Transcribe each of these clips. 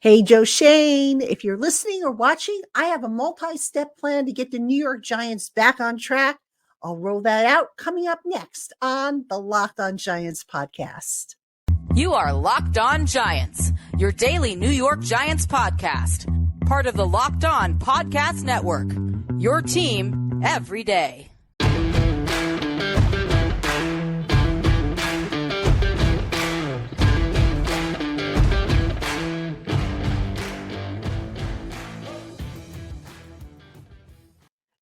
Hey, Joe Shane, if you're listening or watching, I have a multi-step plan to get the New York Giants back on track. I'll roll that out coming up next on the Locked On Giants podcast. You are Locked On Giants, your daily New York Giants podcast. Part of the Locked On Podcast Network, your team every day.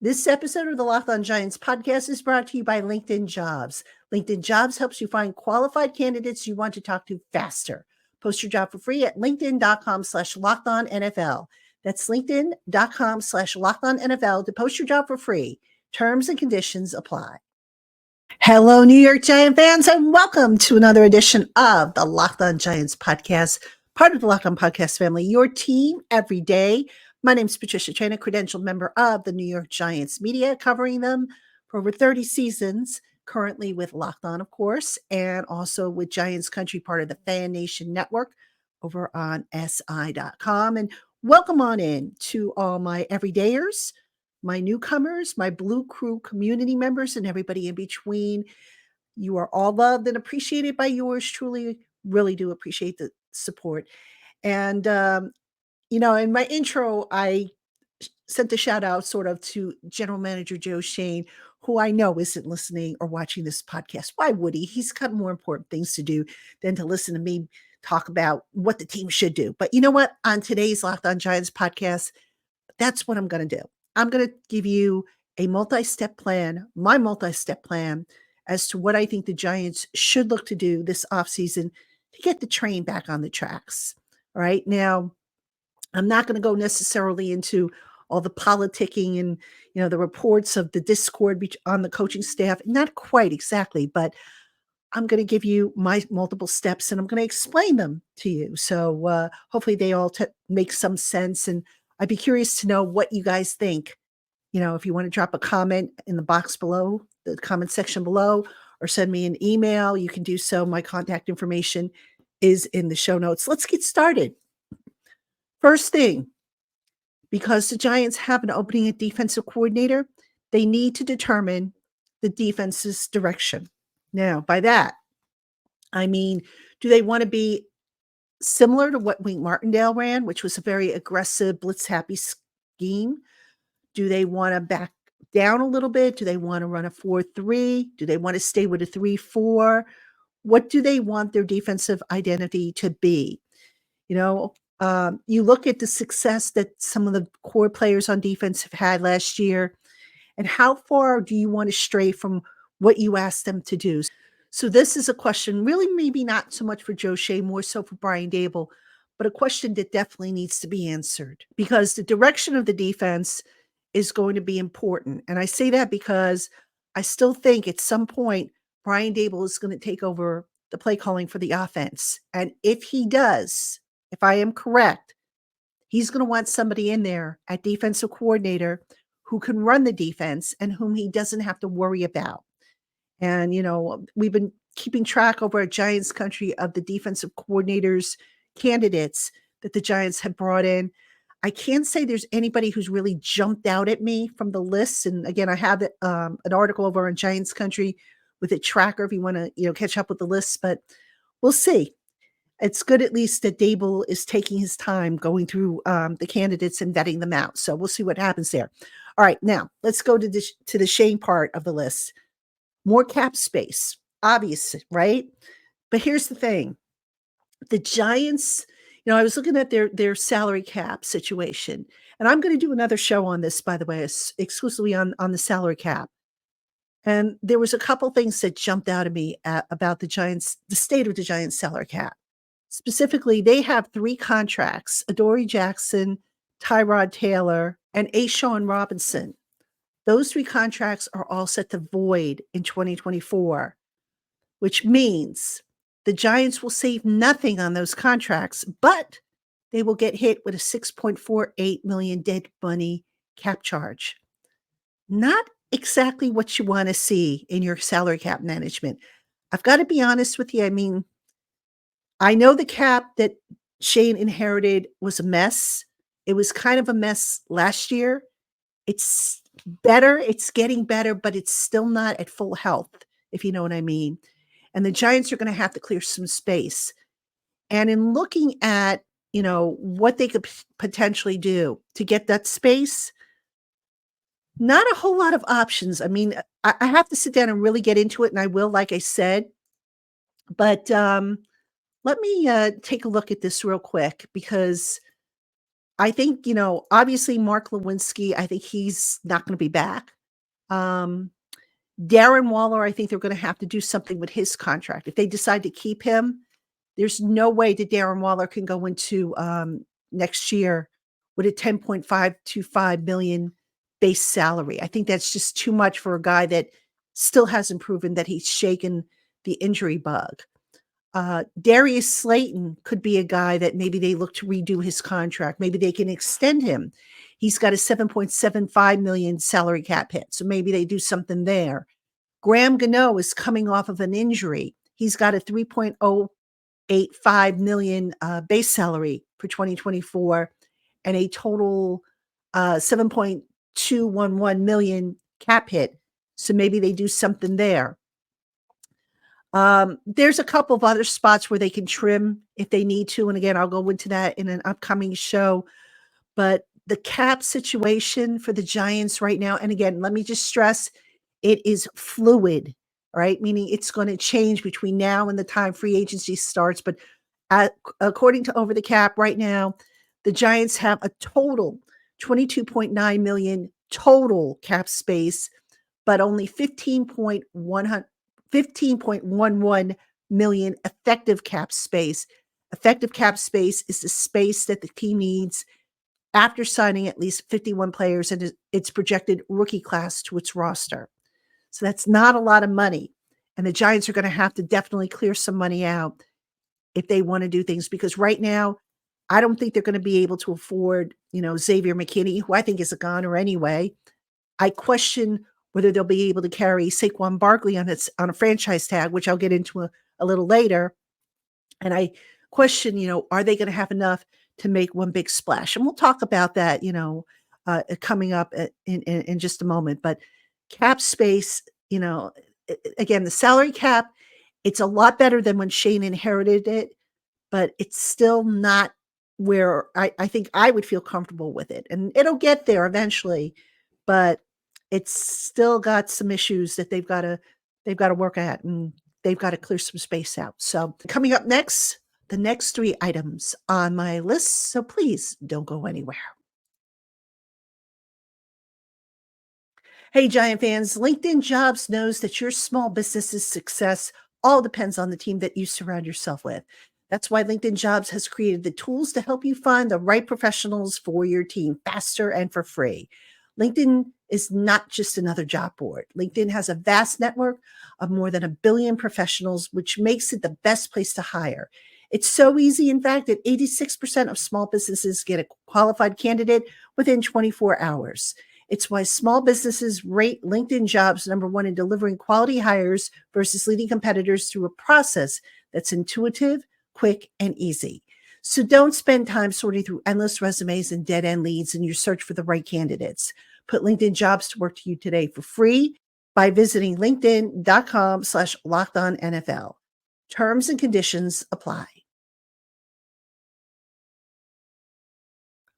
This episode of the Locked On Giants podcast is brought to you by LinkedIn Jobs. LinkedIn Jobs helps you find qualified candidates you want to talk to faster. Post your job for free at linkedin.com/lockedonnfl. That's linkedin.com/lockedonnfl to post your job for free. Terms and conditions apply. Hello, New York Giant fans, and welcome to another edition of the Locked On Giants podcast, part of the Locked On Podcast family, your team every day. My name is Patricia Traina, credentialed member of the New York Giants media, covering them for over 30 seasons, currently with Locked On, of course, and also with Giants Country, part of the Fan Nation Network over on SI.com. And welcome on in to all my everydayers, my newcomers, my Blue Crew community members, and everybody in between. You are all loved and appreciated by yours truly. Really do appreciate the support. And, in my intro, I sent a shout out sort of to General Manager Joe Shane, who I know isn't listening or watching this podcast. Why would he? He's got more important things to do than to listen to me talk about what the team should do. But you know what? On today's Locked On Giants podcast, that's what I'm going to do. I'm going to give you a multi-step plan, my multi-step plan, as to what I think the Giants should look to do this offseason to get the train back on the tracks. All right. Now, I'm not going to go necessarily into all the politicking and, the reports of the discord on the coaching staff. Not quite exactly, but I'm going to give you my multiple steps and I'm going to explain them to you. So hopefully they all make some sense. And I'd be curious to know what you guys think. If you want to drop a comment in the box below, the comment section below, or send me an email, you can do so. My contact information is in the show notes. Let's get started. First thing, because the Giants have an opening at defensive coordinator, they need to determine the defense's direction. Now, by that, I mean, do they want to be similar to what Wink Martindale ran, which was a very aggressive, blitz-happy scheme? Do they want to back down a little bit? Do they want to run a 4-3? Do they want to stay with a 3-4? What do they want their defensive identity to be? You look at the success that some of the core players on defense have had last year, and how far do you want to stray from what you asked them to do? So this is a question really maybe not so much for Joe Shea, more so for Brian Dable, but a question that definitely needs to be answered because the direction of the defense is going to be important. And I say that because I still think at some point Brian Dable is going to take over the play calling for the offense. And if he does, if I am correct, he's going to want somebody in there at defensive coordinator who can run the defense and whom he doesn't have to worry about. And, we've been keeping track over at Giants Country of the defensive coordinators candidates that the Giants have brought in. I can't say there's anybody who's really jumped out at me from the list. And again, I have an article over on Giants Country with a tracker if you want to, catch up with the list, but we'll see. It's good at least that Dable is taking his time going through the candidates and vetting them out. So we'll see what happens there. All right, now let's go to the Shane part of the list. More cap space, obvious, right? But here's the thing. The Giants, I was looking at their salary cap situation, and I'm going to do another show on this, by the way, exclusively on the salary cap. And there was a couple things that jumped out at me about the Giants, the state of the Giants salary cap. Specifically, they have 3 contracts, Adoree Jackson, Tyrod Taylor, and A'Shawn Robinson. Those 3 contracts are all set to void in 2024, which means the Giants will save nothing on those contracts, but they will get hit with a $6.48 million dead money cap charge. Not exactly what you want to see in your salary cap management. I've got to be honest with you. I mean, I know the cap that Shane inherited was a mess. It was kind of a mess last year. It's better. It's getting better, but it's still not at full health, if you know what I mean. And the Giants are going to have to clear some space. And in looking at, what they could potentially do to get that space, not a whole lot of options. I mean, I have to sit down and really get into it, and I will, like I said. But let me take a look at this real quick because I think, obviously Mark Lewinsky, I think he's not going to be back. Um, Darren Waller, I think they're going to have to do something with his contract. If they decide to keep him, there's no way that Darren Waller can go into next year with a 10.525 million base salary. I think that's just too much for a guy that still hasn't proven that he's shaken the injury bug. Darius Slayton could be a guy that maybe they look to redo his contract. Maybe they can extend him. He's got a 7.75 million salary cap hit. So maybe they do something there. Graham Gano is coming off of an injury. He's got a 3.085 million base salary for 2024 and a total 7.211 million cap hit. So maybe they do something there. There's a couple of other spots where they can trim if they need to. And again, I'll go into that in an upcoming show. But the cap situation for the Giants right now, and again, let me just stress, it is fluid, right? Meaning it's going to change between now and the time free agency starts. But according to Over the Cap right now, the Giants have a total 22.9 million total cap space, but only 15.11 million effective cap space. Effective cap space is the space that the team needs after signing at least 51 players and its projected rookie class to its roster. So that's not a lot of money. And the Giants are going to have to definitely clear some money out if they want to do things, because right now, I don't think they're going to be able to afford, Xavier McKinney, who I think is a goner anyway. I question whether they'll be able to carry Saquon Barkley on a franchise tag, which I'll get into a little later. And I question, are they going to have enough to make one big splash? And we'll talk about that, coming up in just a moment. But cap space, again, the salary cap, it's a lot better than when Shane inherited it, but it's still not where I think I would feel comfortable with it. And it'll get there eventually, but it's still got some issues that they've got to work at, and they've got to clear some space out. So coming up next, the next 3 items on my list. So please don't go anywhere. Hey, Giant fans, LinkedIn Jobs knows that your small business's success all depends on the team that you surround yourself with. That's why LinkedIn Jobs has created the tools to help you find the right professionals for your team faster and for free. LinkedIn is not just another job board. LinkedIn has a vast network of more than 1 billion professionals, which makes it the best place to hire. It's so easy, in fact, that 86% of small businesses get a qualified candidate within 24 hours. It's why small businesses rate LinkedIn Jobs #1 in delivering quality hires versus leading competitors through a process that's intuitive, quick, and easy. So don't spend time sorting through endless resumes and dead-end leads in your search for the right candidates. Put LinkedIn Jobs to work to you today for free by visiting linkedin.com/LockedOnNFL. Terms and conditions apply.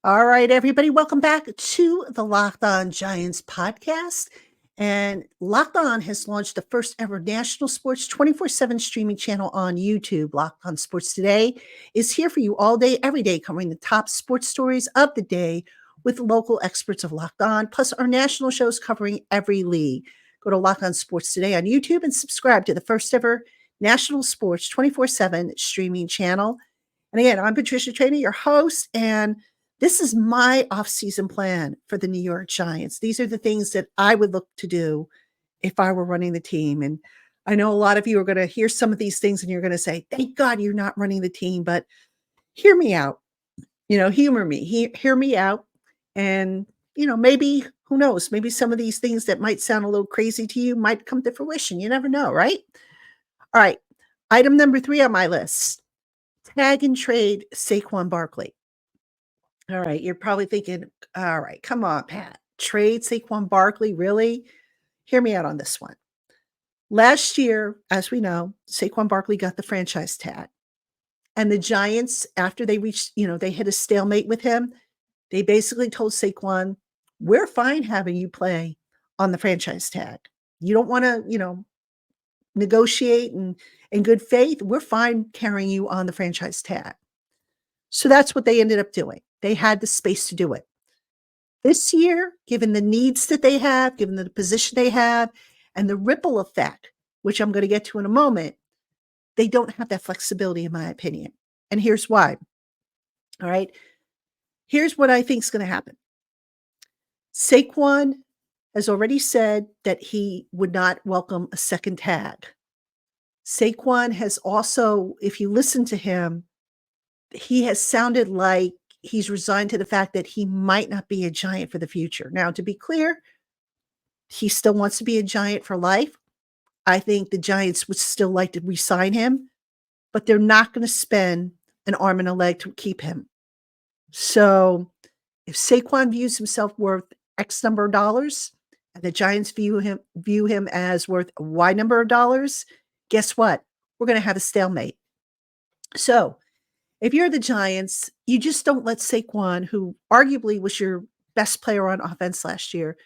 All right, everybody, welcome back to the Locked On Giants podcast. And Locked On has launched the first ever national sports 24/7 streaming channel on YouTube. Locked On Sports Today is here for you all day, every day, covering the top sports stories of the day with local experts of Locked On, plus our national shows covering every league. Go to Locked On Sports Today on YouTube and subscribe to the first ever national sports 24/7 streaming channel. And again, I'm Patricia Traynor, your host, and this is my off-season plan for the New York Giants. These are the things that I would look to do if I were running the team. And I know a lot of you are going to hear some of these things and you're going to say, thank God you're not running the team, but hear me out. Humor me, hear me out. And, maybe, who knows, maybe some of these things that might sound a little crazy to you might come to fruition. You never know, right? All right. Item number 3 on my list. Tag and trade Saquon Barkley. All right, you're probably thinking, all right, come on, Pat. Trade Saquon Barkley, really? Hear me out on this one. Last year, as we know, Saquon Barkley got the franchise tag. And the Giants, after they reached, they hit a stalemate with him, they basically told Saquon, we're fine having you play on the franchise tag. You don't want to, negotiate and in good faith, we're fine carrying you on the franchise tag. So that's what they ended up doing. They had the space to do it. This year, given the needs that they have, given the position they have, and the ripple effect, which I'm going to get to in a moment, they don't have that flexibility, in my opinion. And here's why. All right. Here's what I think is going to happen. Saquon has already said that he would not welcome a second tag. Saquon has also, if you listen to him, he has sounded like he's resigned to the fact that he might not be a Giant for the future. Now, to be clear, he still wants to be a Giant for life. I think the Giants would still like to re-sign him, but they're not going to spend an arm and a leg to keep him. So if Saquon views himself worth X number of dollars and the Giants view him as worth Y number of dollars, guess what? We're going to have a stalemate. So if you're the Giants, you just don't let Saquon, who arguably was your best player on offense last year,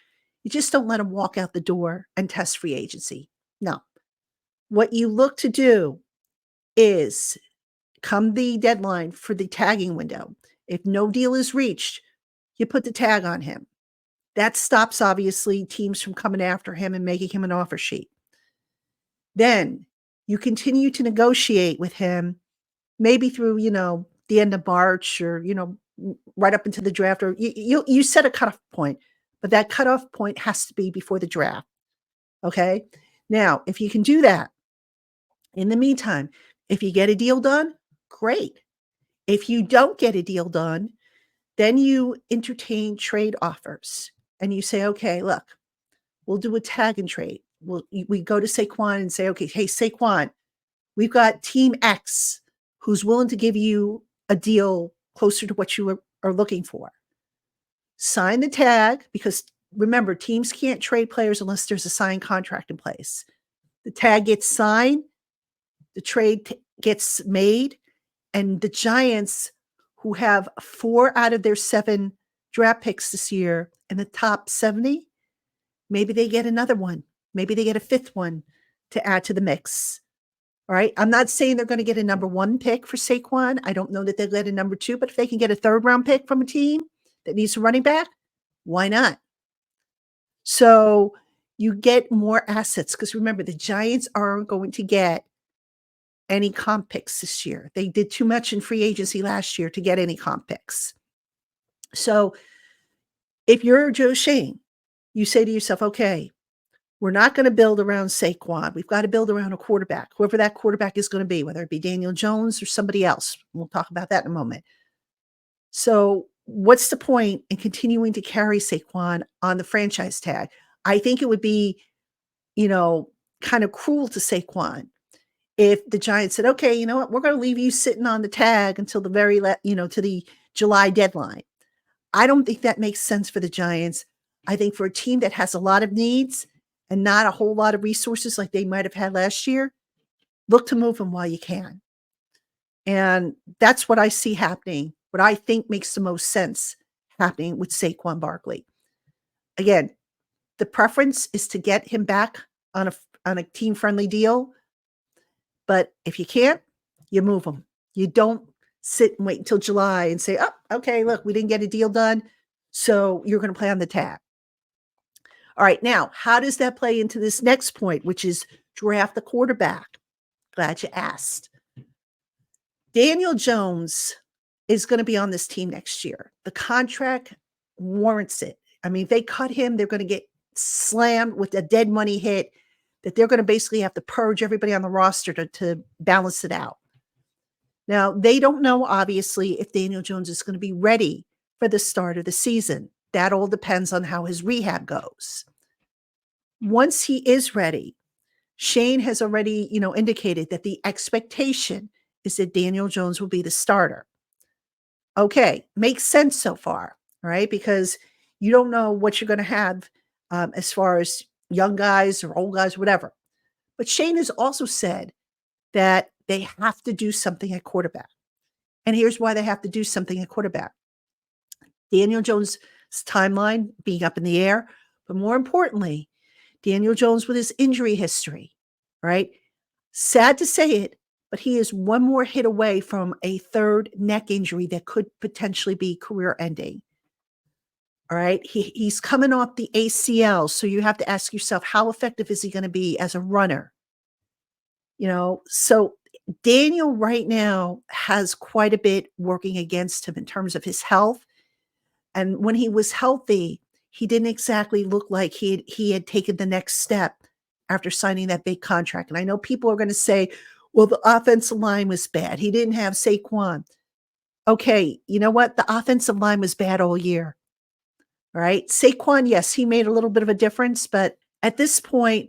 you just don't let him walk out the door and test free agency. No. What you look to do is come the deadline for the tagging window. If no deal is reached, you put the tag on him. That stops, obviously, teams from coming after him and making him an offer sheet. Then you continue to negotiate with him, maybe through, the end of March or, right up into the draft, or you set a cutoff point, but that cutoff point has to be before the draft. Okay. Now, if you can do that, in the meantime, if you get a deal done, great. If you don't get a deal done, then you entertain trade offers and you say, okay, look, we'll do a tag and trade. We go to Saquon and say, okay, hey, Saquon, we've got team X who's willing to give you a deal closer to what you are looking for. Sign the tag, because remember, teams can't trade players unless there's a signed contract in place. The tag gets signed, the trade gets made, and the Giants, who have 4 out of their 7 draft picks this year in the top 70, maybe they get another one. Maybe they get a 5th one to add to the mix. All right. I'm not saying they're going to get a number 1 pick for Saquon. I don't know that they'll get a number 2, but if they can get a 3rd round pick from a team that needs a running back, why not? So you get more assets, because remember, the Giants aren't going to get any comp picks this year. They did too much in free agency last year to get any comp picks. So if you're Joe Schoen, you say to yourself, okay, we're not going to build around Saquon. We've got to build around a quarterback, whoever that quarterback is going to be, whether it be Daniel Jones or somebody else. We'll talk about that in a moment. So what's the point in continuing to carry Saquon on the franchise tag? I think it would be, kind of cruel to Saquon if the Giants said, okay, you know what, we're going to leave you sitting on the tag until the to the July deadline. I don't think that makes sense for the Giants. I think for a team that has a lot of needs and not a whole lot of resources like they might have had last year, look to move them while you can. And that's what I see happening, what I think makes the most sense happening with Saquon Barkley. Again, the preference is to get him back on a team-friendly deal. But if you can't, you move him. You don't sit and wait until July and say, oh, okay, look, we didn't get a deal done, so you're going to play on the tag. All right, now, how does that play into this next point, which is draft the quarterback? Glad you asked. Daniel Jones is going to be on this team next year. The contract warrants it. I mean, if they cut him, they're going to get slammed with a dead money hit that they're going to basically have to purge everybody on the roster to balance it out. Now, they don't know, obviously, if Daniel Jones is going to be ready for the start of the season. That all depends on how his rehab goes. Once he is ready, Shane has already, indicated that the expectation is that Daniel Jones will be the starter. Okay, makes sense so far, right? Because you don't know what you're going to have as far as young guys or old guys, whatever. But Shane has also said that they have to do something at quarterback. And here's why they have to do something at quarterback. Daniel Jones' timeline being up in the air, but more importantly, Daniel Jones with his injury history, right? Sad to say it, but he is one more hit away from a third neck injury that could potentially be career ending. All right. He's coming off the ACL. So you have to ask yourself, how effective is he going to be as a runner? So Daniel right now has quite a bit working against him in terms of his health. And when he was healthy, he didn't exactly look like he had taken the next step after signing that big contract. And I know people are going to say, well, the offensive line was bad. He didn't have Saquon. Okay, you know what? The offensive line was bad all year. All right. Saquon, yes, he made a little bit of a difference, but at this point,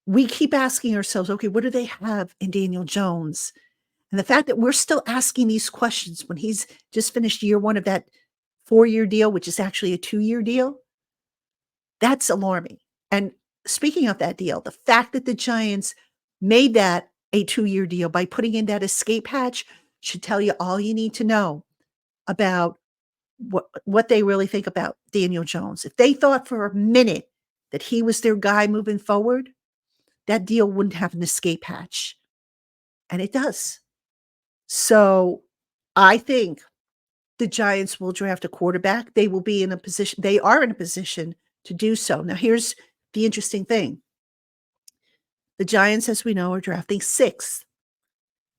we keep asking ourselves, okay, what do they have in Daniel Jones? And the fact that we're still asking these questions when he's just finished year one of that 4-year deal, which is actually a 2-year deal, that's alarming. And speaking of that deal, the fact that the Giants made that a 2-year deal by putting in that escape hatch should tell you all you need to know about what they really think about Daniel Jones. If they thought for a minute that he was their guy moving forward, that deal wouldn't have an escape hatch. And it does. So I think the Giants will draft a quarterback. They are in a position to do so. Now, here's the interesting thing. The Giants, as we know, are drafting 6th.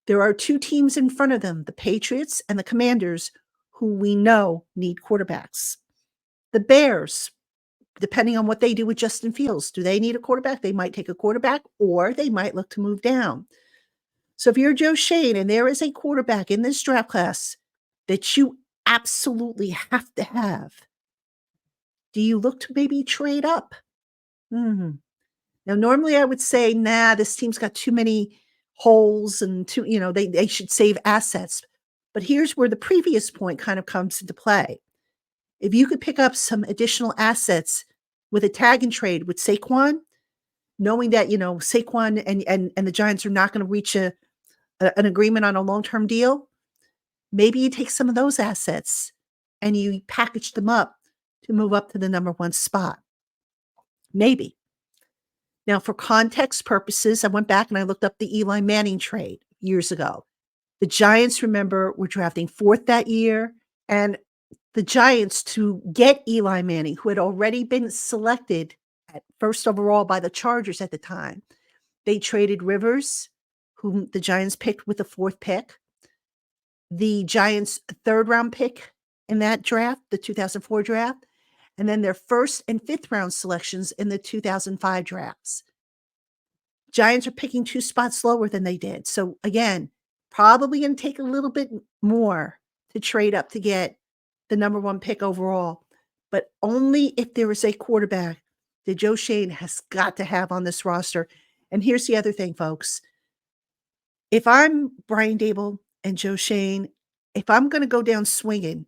There are 2 teams in front of them, the Patriots and the Commanders, who we know need quarterbacks. The Bears, depending on what they do with Justin Fields, do they need a quarterback? They might take a quarterback, or they might look to move down. So if you're Joe Schoen and there is a quarterback in this draft class that you absolutely have to have, do you look to maybe trade up? Now, normally I would say, nah, this team's got too many holes and they should save assets. But here's where the previous point kind of comes into play. If you could pick up some additional assets with a tag and trade with Saquon, knowing that, Saquon and the Giants are not going to reach an agreement on a long-term deal, maybe you take some of those assets and you package them up to move up to the number 1 spot. Maybe. Now, for context purposes, I went back and I looked up the Eli Manning trade years ago. The Giants, remember, were drafting 4th that year, and the Giants, to get Eli Manning, who had already been selected at 1st overall by the Chargers at the time, they traded Rivers, whom the Giants picked with the 4th pick, the Giants' 3rd round pick in that draft, the 2004 draft, and then their 1st and 5th round selections in the 2005 drafts. Giants are picking 2 spots lower than they did. So again, probably going to take a little bit more to trade up to get the number 1 pick overall, but only if there is a quarterback that Joe Schoen has got to have on this roster. And here's the other thing, folks. If I'm Brian Daboll and Joe Schoen, if I'm going to go down swinging,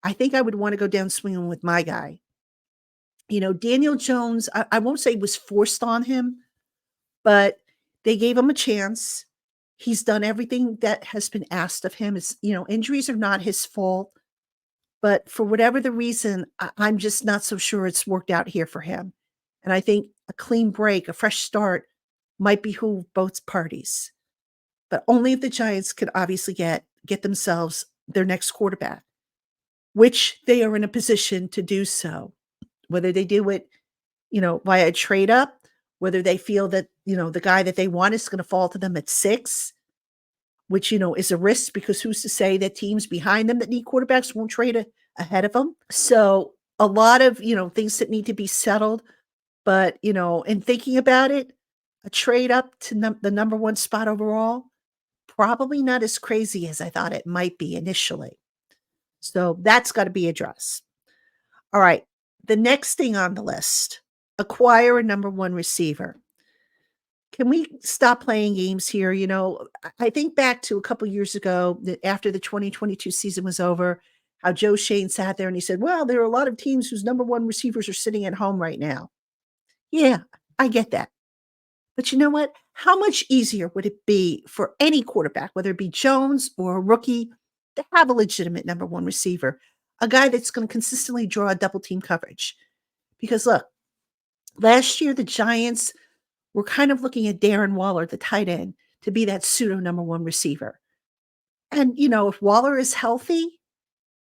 I think I would want to go down swinging with my guy. Daniel Jones, I won't say was forced on him, but they gave him a chance. He's done everything that has been asked of him. Injuries are not his fault, but for whatever the reason, I'm just not so sure it's worked out here for him. And I think a clean break, a fresh start might behoove both parties, but only if the Giants could obviously get themselves their next quarterback, which they are in a position to do so. Whether they do it, via a trade up, whether they feel that, the guy that they want is going to fall to them at 6, which, is a risk because who's to say that teams behind them that need quarterbacks won't trade ahead of them. So a lot of, things that need to be settled. But, in thinking about it, a trade up to the number 1 spot overall, probably not as crazy as I thought it might be initially. So that's got to be addressed. All right. The next thing on the list, acquire a number 1 receiver. can we stop playing games here? I think back to a couple years ago that after the 2022 season was over, how Joe Shane sat there and he said, well, there are a lot of teams whose number one receivers are sitting at home right now. Yeah, I get that. But you know what? How much easier would it be for any quarterback, whether it be Jones or a rookie, to have a legitimate number one receiver, a guy that's going to consistently draw a double team coverage? Because look, last year the Giants were kind of looking at Darren Waller, the tight end, to be that pseudo number one receiver. And, if Waller is healthy,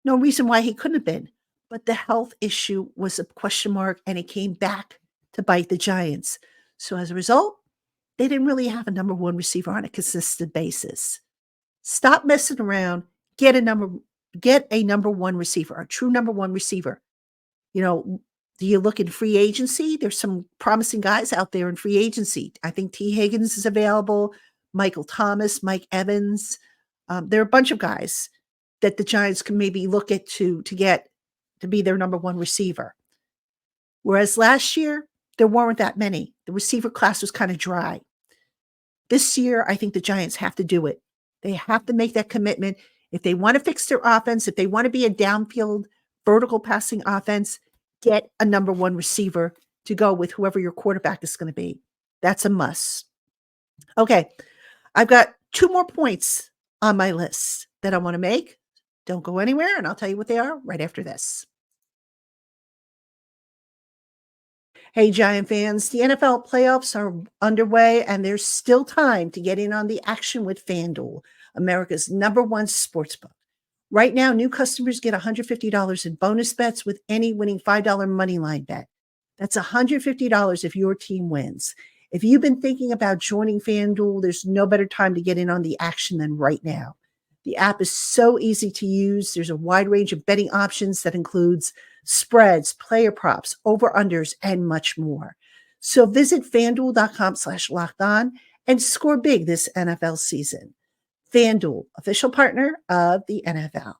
no reason why he couldn't have been. But the health issue was a question mark, and it came back to bite the Giants. So as a result, they didn't really have a number one receiver on a consistent basis. Stop messing around. Get a number one receiver, a true number one receiver. Do you look in free agency? There's some promising guys out there in free agency. I think T. Higgins is available, Michael Thomas, Mike Evans. There are a bunch of guys that the Giants can maybe look at to get to be their number one receiver. Whereas last year, there weren't that many. The receiver class was kind of dry. This year, I think the Giants have to do it. They have to make that commitment. If they want to fix their offense, if they want to be a downfield, vertical passing offense, get a number one receiver to go with whoever your quarterback is going to be. That's a must. Okay, I've got 2 more points on my list that I want to make. Don't go anywhere, and I'll tell you what they are right after this. Hey, Giant fans, the NFL playoffs are underway, and there's still time to get in on the action with FanDuel, America's number one sportsbook. Right now, new customers get $150 in bonus bets with any winning $5 moneyline bet. That's $150 if your team wins. If you've been thinking about joining FanDuel, there's no better time to get in on the action than right now. The app is so easy to use. There's a wide range of betting options that includes spreads, player props, over-unders, and much more. So visit FanDuel.com/lockedon and score big this NFL season. FanDuel, official partner of the NFL.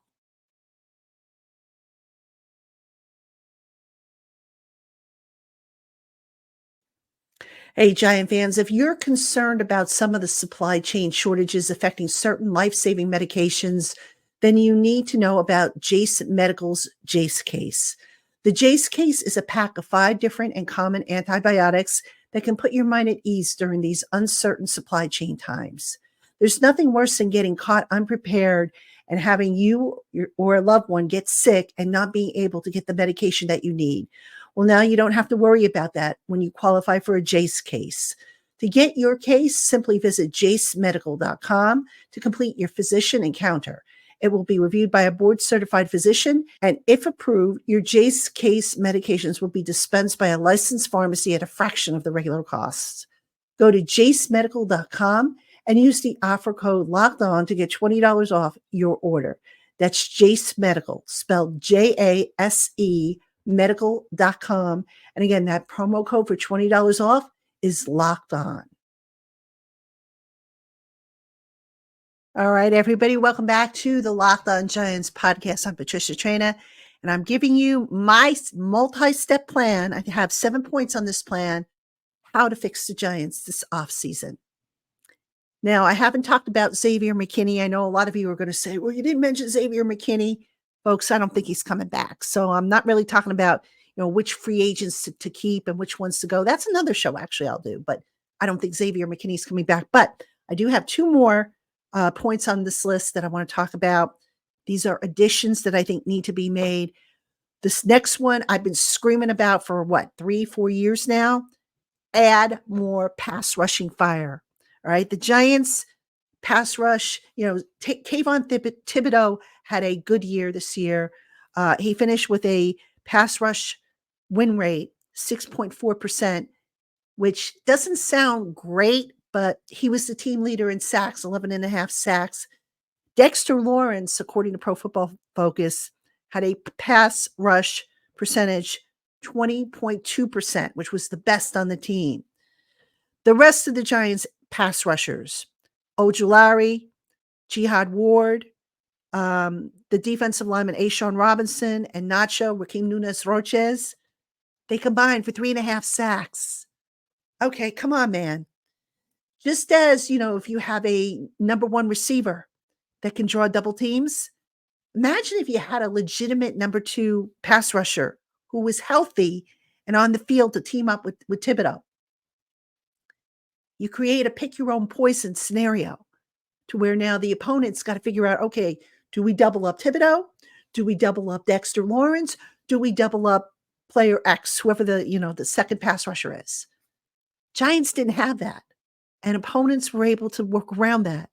Hey, Giant fans, if you're concerned about some of the supply chain shortages affecting certain life-saving medications, then you need to know about Jase Medical's Jase Case. The Jase Case is a pack of 5 different and common antibiotics that can put your mind at ease during these uncertain supply chain times. There's nothing worse than getting caught unprepared and having you or a loved one get sick and not being able to get the medication that you need. Well, now you don't have to worry about that when you qualify for a Jase Case. To get your case, simply visit jasemedical.com to complete your physician encounter. It will be reviewed by a board-certified physician, and if approved, your Jase Case medications will be dispensed by a licensed pharmacy at a fraction of the regular costs. Go to jasemedical.com and use the offer code LOCKEDON to get $20 off your order. That's Jase Medical, spelled Jase medical.com. And again, that promo code for $20 off is Locked On. All right, everybody, welcome back to the Locked On Giants podcast. I'm Patricia Traina, and I'm giving you my multi-step plan. I have 7 points on this plan, how to fix the Giants this offseason. Now, I haven't talked about Xavier McKinney. I know a lot of you are going to say, well, you didn't mention Xavier McKinney. Folks, I don't think he's coming back. So I'm not really talking about, which free agents to keep and which ones to go. That's another show, actually, I'll do. But I don't think Xavier McKinney's coming back. But I do have 2 more points on this list that I want to talk about. These are additions that I think need to be made. This next one I've been screaming about for 3-4 years now. Add more pass rushing fire. All right. The Giants pass rush, Kayvon Thibodeau had a good year this year. He finished with a pass rush win rate, 6.4%, which doesn't sound great, but he was the team leader in sacks, 11.5 sacks. Dexter Lawrence, according to Pro Football Focus, had a pass rush percentage, 20.2%, which was the best on the team. The rest of the Giants pass rushers, Ojulari, Jihad Ward, the defensive lineman Ashawn Robinson and Nacho Raheem Nunez-Roches, they combined for 3.5 sacks. Okay, come on, man. Just as, if you have a number one receiver that can draw double teams, imagine if you had a legitimate number two pass rusher who was healthy and on the field to team up with Thibodeau. You create a pick your own poison scenario to where now the opponent's got to figure out, okay, do we double up Thibodeau? Do we double up Dexter Lawrence? Do we double up player X, whoever the second pass rusher is? Giants didn't have that. And opponents were able to work around that.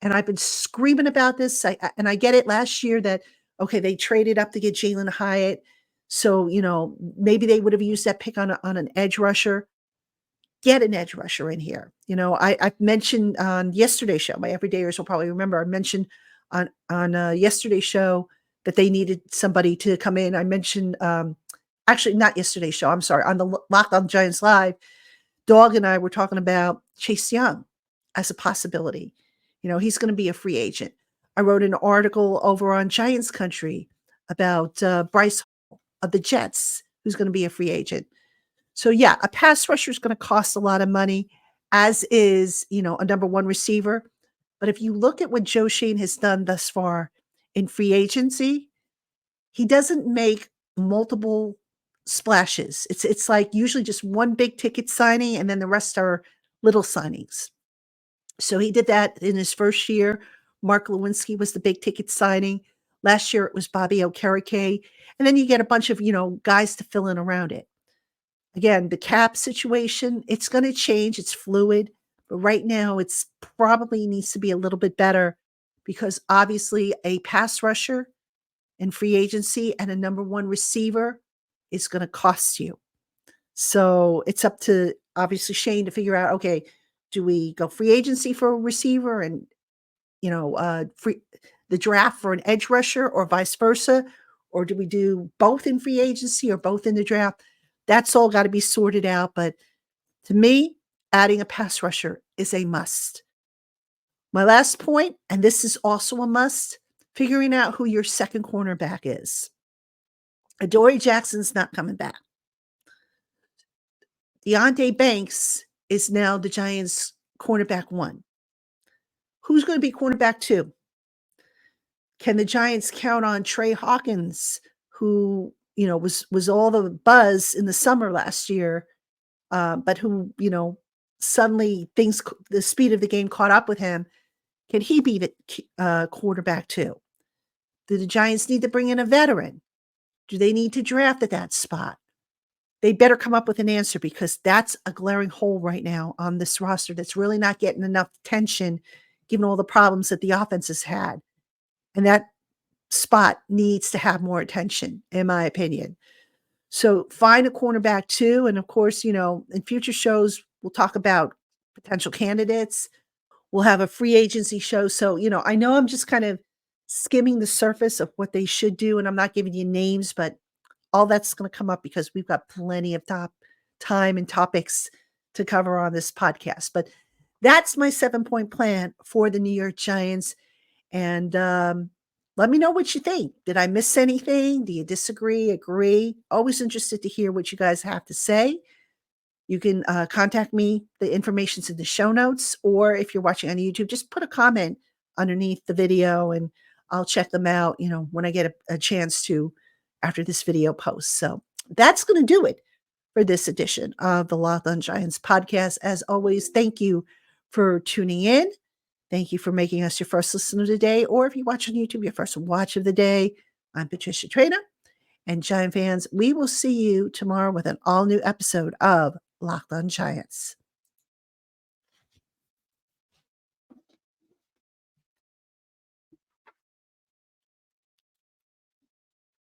And I've been screaming about this. And I get it last year that, okay, they traded up to get Jalen Hyatt. So, maybe they would have used that pick on an edge rusher. Get an edge rusher in here. I've mentioned on yesterday's show, my everydayers will probably remember, I mentioned on yesterday's show that they needed somebody to come in. I mentioned, actually not yesterday's show, I'm sorry, on the Locked On Giants Live, Dog and I were talking about Chase Young as a possibility. He's going to be a free agent. I wrote an article over on Giants Country about Bryce Hall of the Jets, who's going to be a free agent. So yeah, a pass rusher is going to cost a lot of money, as is, a number one receiver. But if you look at what Joe Schoen has done thus far in free agency, he doesn't make multiple splashes. It's like usually just one big ticket signing and then the rest are little signings. So he did that in his first year. Mark Lewinsky was the big ticket signing. Last year it was Bobby Okereke. And then you get a bunch of, guys to fill in around it. Again, the cap situation, it's going to change. It's fluid. But right now it's probably needs to be a little bit better because obviously a pass rusher in free agency and a number one receiver is going to cost you. So it's up to obviously Shane to figure out, okay, do we go free agency for a receiver and, the draft for an edge rusher or vice versa? Or do we do both in free agency or both in the draft? That's all got to be sorted out. But to me, adding a pass rusher is a must. My last point, and this is also a must, figuring out who your second cornerback is. Adoree Jackson's not coming back. Deonte Banks is now the Giants' cornerback one. Who's going to be cornerback two? Can the Giants count on Trey Hawkins, who, was all the buzz in the summer last year, but who, suddenly the speed of the game caught up with him. Can he be the quarterback too? Do the Giants need to bring in a veteran? Do they need to draft at that spot? They better come up with an answer because that's a glaring hole right now on this roster that's really not getting enough attention given all the problems that the offense has had. And that spot needs to have more attention, in my opinion. So find a cornerback too. And of course, in future shows, we'll talk about potential candidates. We'll have a free agency show. So, I know I'm just kind of skimming the surface of what they should do. And I'm not giving you names, but all that's going to come up because we've got plenty of time and topics to cover on this podcast. But that's my 7-point plan for the New York Giants. And let me know what you think. Did I miss anything? Do you disagree, agree? Always interested to hear what you guys have to say. You can contact me. The information's in the show notes. Or if you're watching on YouTube, just put a comment underneath the video and I'll check them out, when I get a chance to after this video posts. So that's going to do it for this edition of the Locked On Giants podcast. As always, thank you for tuning in. Thank you for making us your first listener today, or if you watch on YouTube, your first watch of the day. I'm Patricia Traina, and Giant fans, we will see you tomorrow with an all-new episode of Locked On Giants.